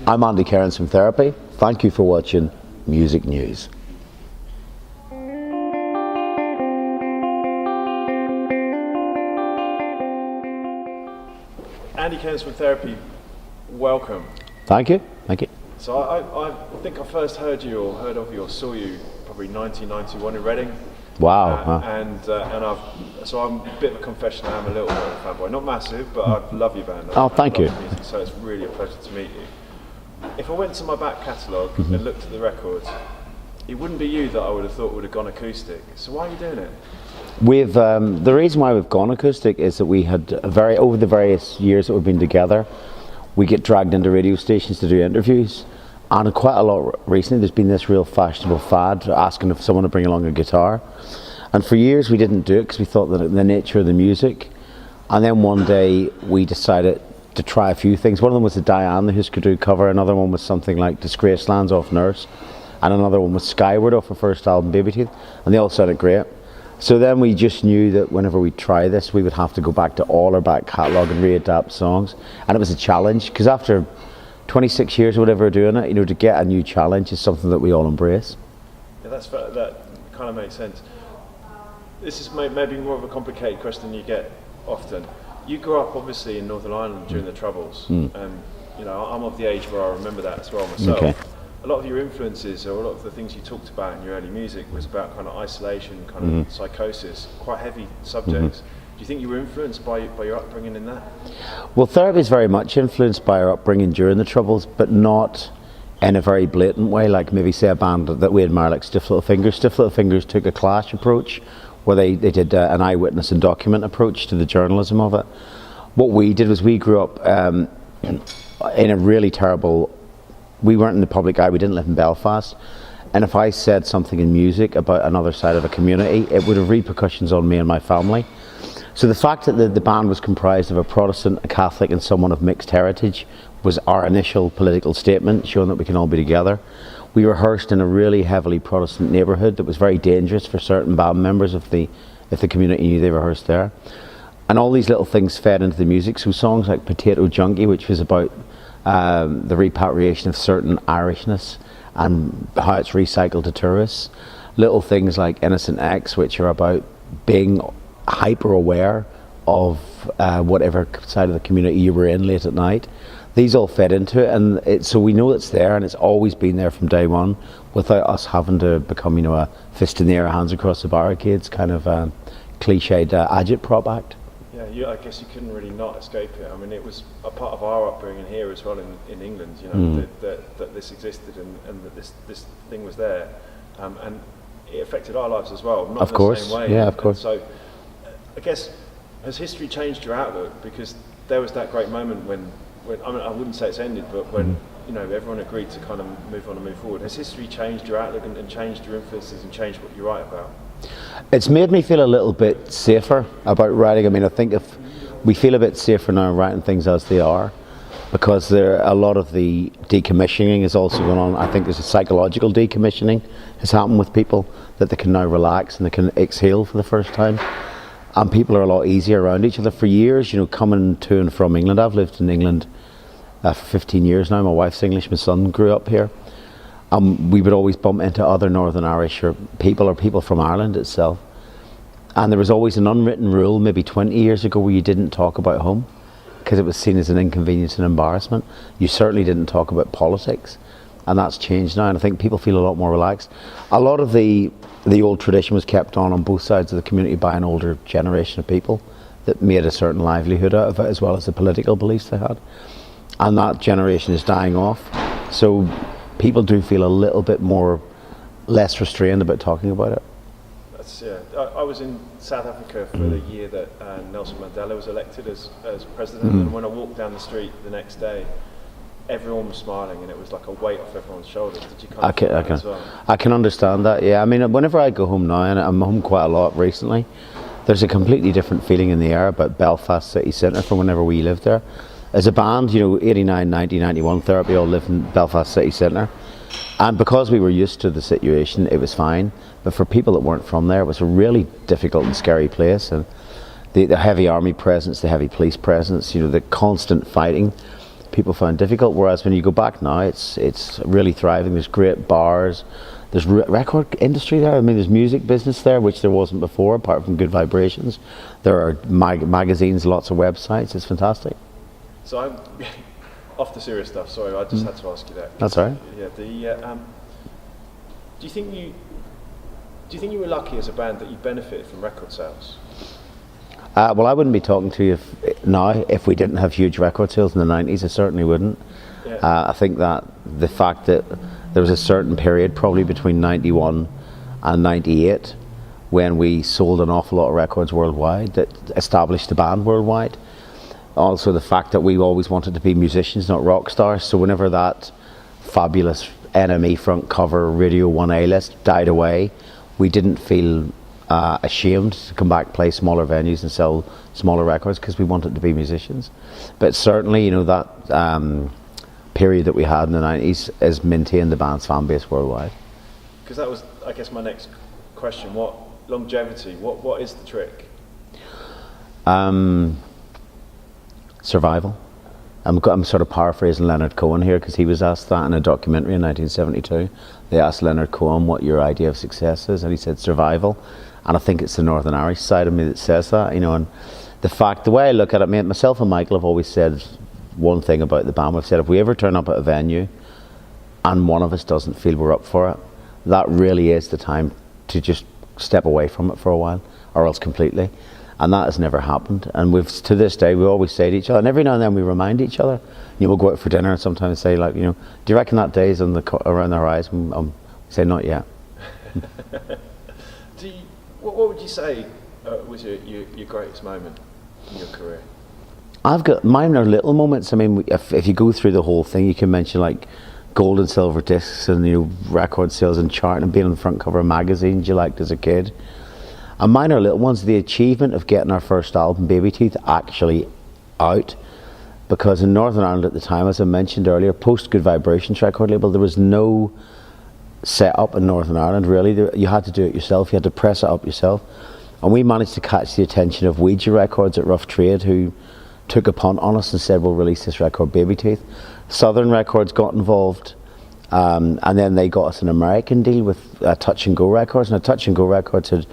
I'm Andy Cairns from Therapy. Thank you for watching Music News. Andy Cairns from Therapy, welcome. Thank you. Thank you. So I think I first heard of you or saw you probably 1991 in Reading. Wow. So I'm a bit of a confession. I am a little bit of a fanboy, not massive, but I love your band. Thank you. Music, so it's really a pleasure to meet you. If I went to my back catalogue and looked at the records, it wouldn't be you that I would have thought would have gone acoustic. So why are you doing it? We've the reason why we've gone acoustic is that we had over the various years that we've been together, we get dragged into radio stations to do interviews, and quite a lot recently there's been this real fashionable fad asking if someone to bring along a guitar, and for years we didn't do it because we thought that the nature of the music, and then one day we decided to try a few things. One of them was the Diane the Husker Du cover, another one was something like Disgraceland's off Nurse, and another one was Skyward off her first album Baby Teeth, and they all sounded great. So then we just knew that whenever we try this, we would have to go back to all our back catalogue and readapt songs. And it was a challenge, because after 26 years or whatever doing it, to get a new challenge is something that we all embrace. Yeah, that kind of makes sense. This is maybe more of a complicated question you get often. You grew up obviously in Northern Ireland during the Troubles, and I'm of the age where I remember that as well myself. Okay. A lot of your influences, or a lot of the things you talked about in your early music, was about kind of isolation, kind of psychosis, quite heavy subjects. Do you think you were influenced by your upbringing in that? Well, Therapy is very much influenced by our upbringing during the Troubles, but not in a very blatant way, like maybe say a band that we admire, like Stiff Little Fingers. Stiff Little Fingers took a Clash approach, where they did an eyewitness and document approach to the journalism of it. What we did was we grew up in a really terrible. We weren't in the public eye, we didn't live in Belfast, and if I said something in music about another side of a community, it would have repercussions on me and my family. So the fact that the band was comprised of a Protestant, a Catholic and someone of mixed heritage was our initial political statement, showing that we can all be together. We rehearsed in a really heavily Protestant neighbourhood that was very dangerous for certain band members if the community knew they rehearsed there. And all these little things fed into the music, so songs like Potato Junkie, which was about the repatriation of certain Irishness and how it's recycled to tourists. Little things like Innocent X, which are about being hyper aware of whatever side of the community you were in late at night. These all fed into it, and so we know it's there, and it's always been there from day one, without us having to become, a fist in the air, hands across the barricades kind of cliched agitprop act. Yeah, I guess you couldn't really not escape it. I mean, it was a part of our upbringing here as well in England, that this existed and that this thing was there, and it affected our lives as well. Not of course, in the same way. Yeah, of course. So, I guess, has history changed your outlook? Because there was that great moment when I mean, I wouldn't say it's ended, but when everyone agreed to kind of move on and move forward. Has history changed your outlook and changed your influences and changed what you write about? It's made me feel a little bit safer about writing. I mean, I think if we feel a bit safer now writing things as they are, because a lot of the decommissioning is also going on. I think there's a psychological decommissioning has happened with people, that they can now relax and they can exhale for the first time. And people are a lot easier around each other. For years, coming to and from England, I've lived in England for 15 years now. My wife's English, my son grew up here. We would always bump into other Northern Irish or people from Ireland itself. And there was always an unwritten rule, maybe 20 years ago, where you didn't talk about home, because it was seen as an inconvenience and embarrassment. You certainly didn't talk about politics, and that's changed now, and I think people feel a lot more relaxed. A lot of the old tradition was kept on both sides of the community by an older generation of people that made a certain livelihood out of it, as well as the political beliefs they had. And that generation is dying off. So people do feel a little bit less restrained about talking about it. I was in South Africa for the year that Nelson Mandela was elected as president, and when I walked down the street the next day, everyone was smiling, and it was like a weight off everyone's shoulders. Did you I can understand that. Yeah, I mean, whenever I go home now, and I'm home quite a lot recently, there's a completely different feeling in the air about Belfast city centre from whenever we lived there. As a band, 89, 90, 91, Therapy all lived in Belfast city centre. And because we were used to the situation, it was fine. But for people that weren't from there, it was a really difficult and scary place. And the heavy army presence, the heavy police presence, the constant fighting. people found difficult. Whereas when you go back now, it's really thriving. There's great bars. There's record industry there. I mean, there's music business there, which there wasn't before, apart from Good Vibrations. There are magazines, lots of websites. It's fantastic. So I'm off the serious stuff. Sorry, I just had to ask you that. That's all right. Yeah. Do you think you were lucky as a band that you benefited from record sales? Well, I wouldn't be talking to you if we didn't have huge record sales in the 90s. I certainly wouldn't. Yeah. I think that the fact that there was a certain period, probably between 91 and 98, when we sold an awful lot of records worldwide, that established the band worldwide. Also the fact that we always wanted to be musicians, not rock stars. So whenever that fabulous NME front cover Radio 1A list died away, we didn't feel ashamed to come back, play smaller venues and sell smaller records, because we wanted to be musicians. But certainly, you know, that period that we had in the 90s has maintained the band's fan base worldwide. Because that was, I guess, my next question. What longevity? What is the trick? Survival. I'm sort of paraphrasing Leonard Cohen here, because he was asked that in a documentary in 1972. They asked Leonard Cohen what your idea of success is, and he said survival. And I think it's the Northern Irish side of me that says that, you know. And the way I look at it, myself and Michael have always said one thing about the band. We've said if we ever turn up at a venue and one of us doesn't feel we're up for it, that really is the time to just step away from it for a while, or else completely. And that has never happened. And to this day, we always say to each other, and every now and then we remind each other. You know, we'll go out for dinner and sometimes say, like, you know, do you reckon that day's around the horizon? We say, not yet. What would you say was your greatest moment in your career? Mine are little moments. I mean, if you go through the whole thing, you can mention like gold and silver discs and, you know, record sales and charting and being on the front cover of magazines you liked as a kid. And mine are little ones. The achievement of getting our first album, Baby Teeth, actually out. Because in Northern Ireland at the time, as I mentioned earlier, post Good Vibrations record label, there was no set up in Northern Ireland, really. You had to do it yourself. You had to press it up yourself. And we managed to catch the attention of Ouija Records at Rough Trade, who took a punt on us and said, we'll release this record, Baby Teeth. Southern Records got involved, and then they got us an American deal with Touch and Go Records. Now Touch and Go Records had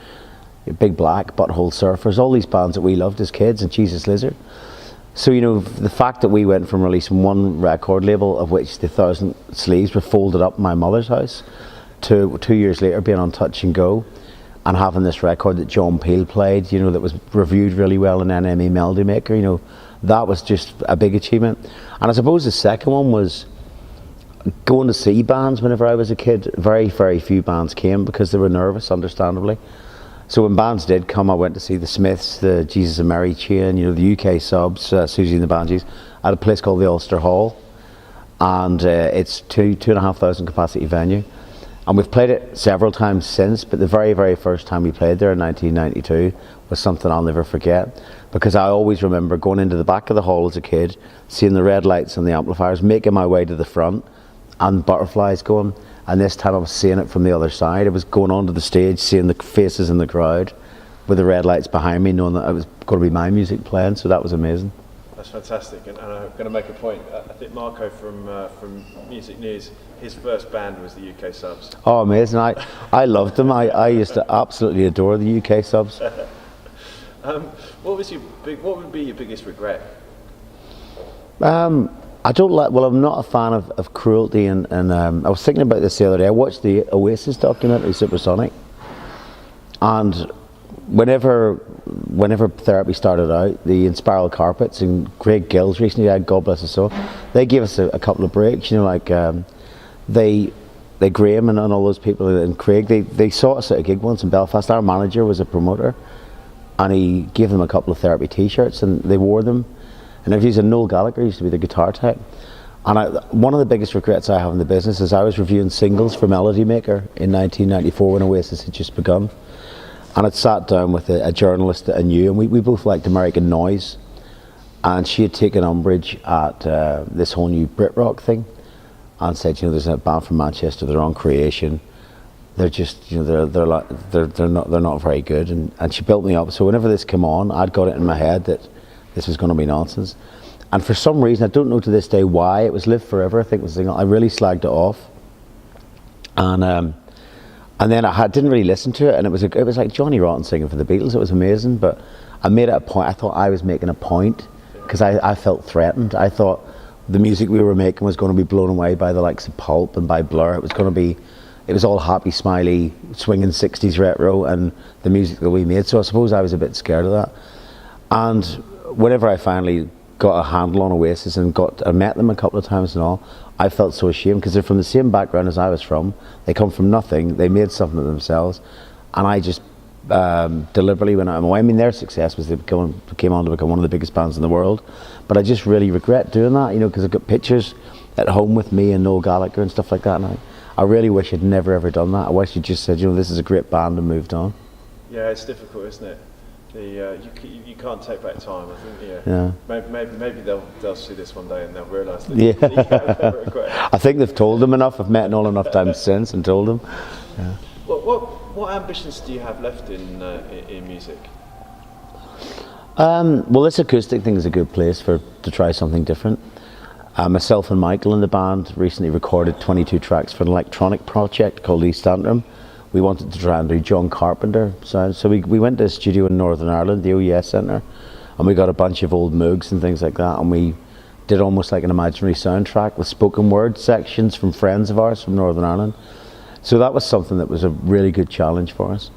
Big Black, Butthole Surfers, all these bands that we loved as kids, and Jesus Lizard. So, you know, the fact that we went from releasing one record label, of which the 1,000 sleeves were folded up in my mother's house, to 2 years later being on Touch and Go and having this record that John Peel played, you know, that was reviewed really well in NME Melody Maker, you know, that was just a big achievement. And I suppose the second one was going to see bands. Whenever I was a kid, very, very few bands came because they were nervous, understandably. So when bands did come, I went to see the Smiths, the Jesus and Mary Chain, you know, the UK Subs, Susie and the Banshees, at a place called the Ulster Hall. And it's 2,500 capacity venue. And we've played it several times since, but the very, very first time we played there in 1992 was something I'll never forget. Because I always remember going into the back of the hall as a kid, seeing the red lights and the amplifiers, making my way to the front, and butterflies going. And this time I was seeing it from the other side. I was going onto the stage, seeing the faces in the crowd with the red lights behind me, knowing that it was going to be my music playing. So that was amazing. That's fantastic. And I'm going to make a point. I think Marco from Music News, his first band was the UK Subs. Oh, amazing. I loved them. I used to absolutely adore the UK Subs. What would be your biggest regret? I'm not a fan of cruelty, and I was thinking about this the other day. I watched the Oasis documentary, Supersonic, and whenever therapy started out, the Inspiral Carpets and Craig Gills recently had, God bless his soul, they gave us a couple of breaks, you know, like they Graham and all those people, and Craig, they saw us at a gig once in Belfast. Our manager was a promoter, and he gave them a couple of therapy t-shirts, and they wore them. And if he's a Noel Gallagher, used to be the guitar tech. And one of the biggest regrets I have in the business is I was reviewing singles for Melody Maker in 1994 when Oasis had just begun. And I'd sat down with a journalist that I knew, and we both liked American Noise. And she had taken umbrage at this whole new Brit rock thing, and said, you know, there's a band from Manchester, they're on Creation. They're just, you know, they're not very good. And she built me up. So whenever this came on, I'd got it in my head that this was going to be nonsense. And for some reason, I don't know to this day why, it was Live Forever, I think was the single. I really slagged it off. And then didn't really listen to it, and it was like Johnny Rotten singing for the Beatles. It was amazing, but I made it a point. I thought I was making a point because I felt threatened. I thought the music we were making was going to be blown away by the likes of Pulp and by Blur. It was all happy, smiley, swinging 60s retro, and the music that we made. So I suppose I was a bit scared of that. And whenever I finally got a handle on Oasis and I met them a couple of times and all, I felt so ashamed because they're from the same background as I was from. They come from nothing. They made something of themselves, and I just deliberately went out of my way. I mean, their success was they came on to become one of the biggest bands in the world, but I just really regret doing that, because I've got pictures at home with me and Noel Gallagher and stuff like that, and I really wish I'd never ever done that. I wish you'd just said, this is a great band and moved on. Yeah, it's difficult, isn't it? You can't take back time. I think maybe they'll see this one day and they'll realise that you have regret. I think they've told them enough. I've met Noel enough times since and told them. Yeah. What ambitions do you have left in music? Well, this acoustic thing is a good place to try something different. Myself and Michael in the band recently recorded 22 tracks for an electronic project called East Antrim. We wanted to try and do John Carpenter sound, so we went to a studio in Northern Ireland, the OES Centre, and we got a bunch of old Moogs and things like that, and we did almost like an imaginary soundtrack with spoken word sections from friends of ours from Northern Ireland. So that was something that was a really good challenge for us.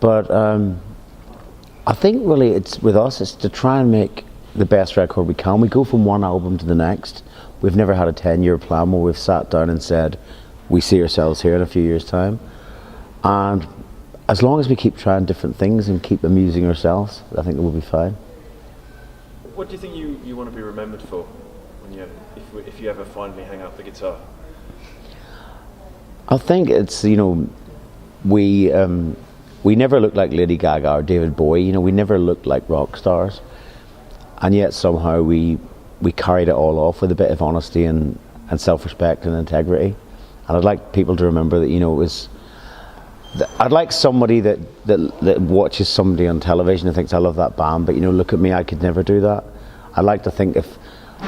But I think really it's to try and make the best record we can. We go from one album to the next. We've never had a 10-year plan where we've sat down and said we see ourselves here in a few years' time. And as long as we keep trying different things and keep amusing ourselves, I think we'll be fine. What do you think you want to be remembered for if you ever finally hang up the guitar? I think it's, we never looked like Lady Gaga or David Bowie. We never looked like rock stars, and yet somehow we carried it all off with a bit of honesty and self-respect and integrity. And I'd like people to remember that it was. I'd like somebody that watches somebody on television and thinks, I love that band, but look at me, I could never do that. I'd like to think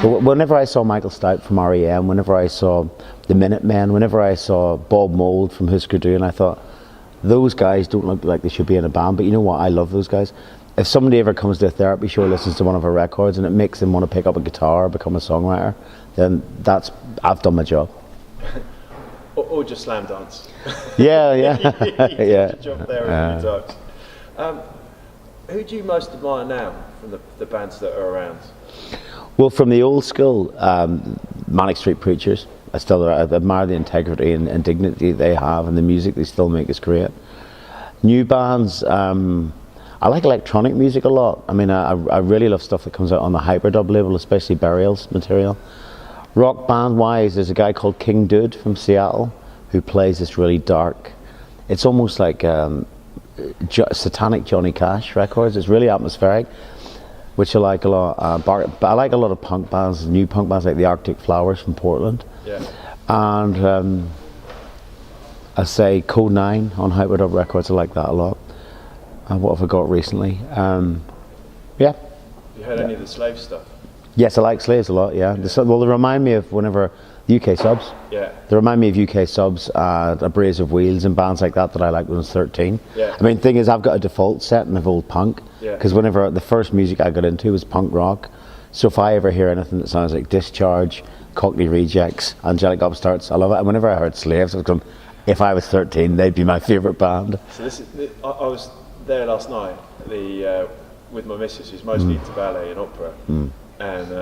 whenever I saw Michael Stipe from R.E.M., whenever I saw the Minutemen, whenever I saw Bob Mould from Husker Du, and I thought, those guys don't look like they should be in a band, but you know what, I love those guys. If somebody ever comes to a therapy show or listens to one of our records and it makes them want to pick up a guitar or become a songwriter, then I've done my job. Or just slam dance. Yeah. You did your job there a few times. Who do you most admire now from the bands that are around? Well, from the old school, Manic Street Preachers, I admire the integrity and dignity they have, and the music they still make is great. New bands, I like electronic music a lot. I mean, I really love stuff that comes out on the Hyperdub label, especially Burial's material. Rock band wise, there's a guy called King Dude from Seattle who plays this really dark, it's almost like satanic Johnny Cash records. It's really atmospheric, which I like a lot. But I like a lot of punk bands, new punk bands like the Arctic Flowers from Portland. Yeah. And I say Code 9 on Hyperdub Records, I like that a lot. What have I got recently? Yeah. Have you heard any of the Slave stuff? Yes, I like Slaves a lot, yeah. They remind me of whenever UK Subs. Yeah. They remind me of UK Subs, Abrasive Wheels and bands like that I liked when I was 13. Yeah. I mean, the thing is, I've got a default setting of old punk, because whenever the first music I got into was punk rock. So if I ever hear anything that sounds like Discharge, Cockney Rejects, Angelic Upstarts, I love it. And whenever I heard Slaves, I was going, if I was 13, they'd be my favourite band. So I was there last night with my missus, who's mostly into ballet and opera. And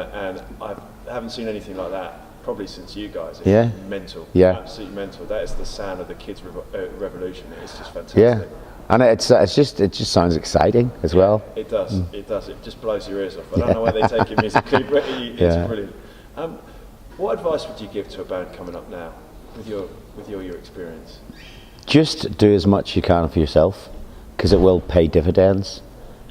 I haven't seen anything like that probably since you guys. It's mental. Yeah. Absolutely mental. That is the sound of the kids' revolution. It's just fantastic. Yeah. And it just sounds exciting as well. It does. It does. It just blows your ears off. I don't know where they take it musically, but it's brilliant. What advice would you give to a band coming up now with your experience? Just do as much you can for yourself, because it will pay dividends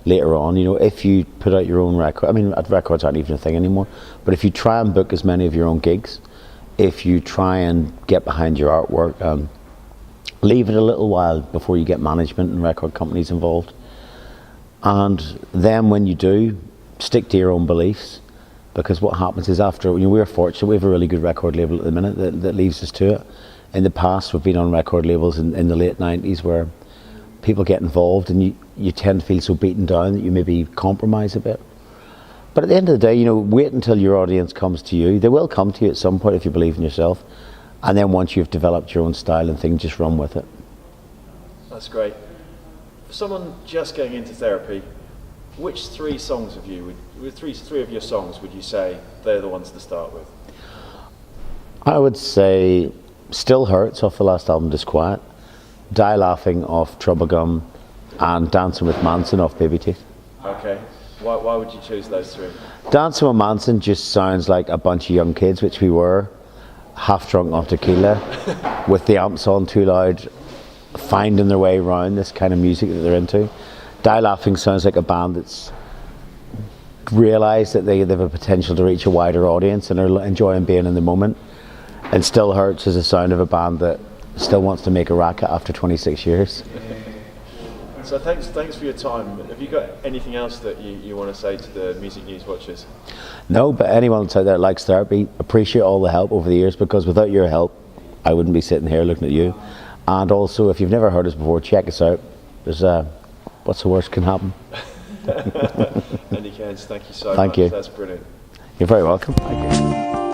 later on. If you put out your own record, I mean, records aren't even a thing anymore, but if you try and book as many of your own gigs, if you try and get behind your artwork, leave it a little while before you get management and record companies involved, and then when you do, stick to your own beliefs, because what happens is after, we're fortunate, we have a really good record label at the minute that leaves us to it. In the past, we've been on record labels in the late 90s where people get involved and you tend to feel so beaten down that you maybe compromise a bit. But at the end of the day, wait until your audience comes to you. They will come to you at some point if you believe in yourself. And then once you've developed your own style and thing, just run with it. That's great. For someone just getting into therapy, which three songs of you, three of your songs, would you say they're the ones to start with? I would say Still Hurts off the last album, Disquiet, Die Laughing off Trouble Gum, and Dancing with Manson off Baby Teeth. Okay. Why would you choose those three? Dancing with Manson just sounds like a bunch of young kids, which we were, half drunk on tequila, with the amps on too loud, finding their way around this kind of music that they're into. Die Laughing sounds like a band that's realised that they have a potential to reach a wider audience and are enjoying being in the moment. And Still Hurts is the sound of a band that still wants to make a racket after 26 years. So thanks for your time. Have you got anything else that you want to say to the Music News watchers? No, but anyone that's out there that likes therapy, appreciate all the help over the years, because without your help, I wouldn't be sitting here looking at you. And also, if you've never heard us before, check us out. There's what's the worst can happen? Andy Cairns, thank you so much. Thank you. That's brilliant. You're very welcome. Thank you.